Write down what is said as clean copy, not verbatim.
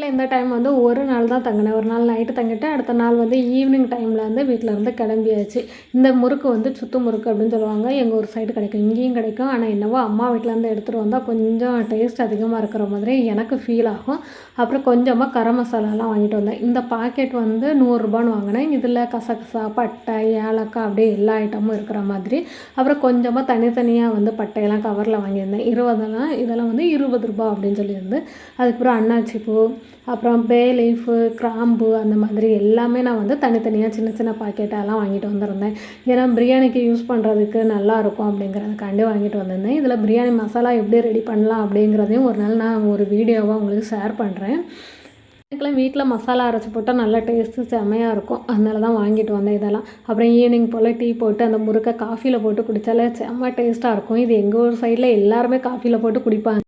வீட்டில் இந்த டைம் வந்து ஒரு நாள் தான் தங்கினேன். ஒரு நாள் நைட்டு தங்கிட்டு அடுத்த நாள் வந்து ஈவினிங் டைமில் வந்து வீட்டிலேருந்து கிளம்பியாச்சு. இந்த முறுக்கு வந்து சுத்து முறுக்கு அப்படின்னு சொல்லுவாங்க. எங்கள் ஊர் சைடு கிடைக்கும், இங்கேயும் கிடைக்கும். ஆனால் என்னவோ அம்மா வீட்டிலேருந்து எடுத்துகிட்டு வந்தால் கொஞ்சம் டேஸ்ட் அதிகமாக இருக்கிற மாதிரி எனக்கு ஃபீல் ஆகும். அப்புறம் கொஞ்சமாக கரம் மசாலாலாம் வாங்கிட்டு வந்தேன். இந்த பாக்கெட் வந்து 100 ரூபான்னு வாங்கினேன். இதில் கசகசா, பட்டை, ஏலக்காய் அப்படியே எல்லா ஐட்டமும் இருக்கிற மாதிரி. அப்புறம் கொஞ்சமாக தனித்தனியாக வந்து பட்டையெல்லாம் கவரில் வாங்கியிருந்தேன். இதெல்லாம் வந்து 20 ரூபா அப்படின்னு சொல்லியிருந்து. அதுக்கப்புறம் அன்னாச்சி பூ, அப்புறம் பே லீஃபு, கிராம்பு அந்த மாதிரி எல்லாமே நான் வந்து தனித்தனியாக சின்ன சின்ன பாக்கெட்டெல்லாம் வாங்கிட்டு வந்திருந்தேன். ஏன்னா பிரியாணிக்கு யூஸ் பண்ணுறதுக்கு நல்லாயிருக்கும் அப்படிங்கிறதுக்காண்டி வாங்கிட்டு வந்திருந்தேன். இதில் பிரியாணி மசாலா எப்படி ரெடி பண்ணலாம் அப்படிங்கிறதையும் ஒரு நாள் நான் ஒரு வீடியோவாக உங்களுக்கு ஷேர் பண்ணுறேன். எனக்குலாம் வீட்டில் மசாலா அரைச்சி போட்டால் நல்லா டேஸ்ட்டு செம்மையாக இருக்கும். அதனால தான் வாங்கிட்டு வந்தேன் இதெல்லாம். அப்புறம் ஈவினிங் போல் டீ போட்டு அந்த முறுக்கை காஃபியில் போட்டு குடித்தாலே செம்ம டேஸ்ட்டாக இருக்கும். இது எங்கள் ஊர் சைடில் எல்லாருமே காஃபியில் போட்டு குடிப்பாங்க.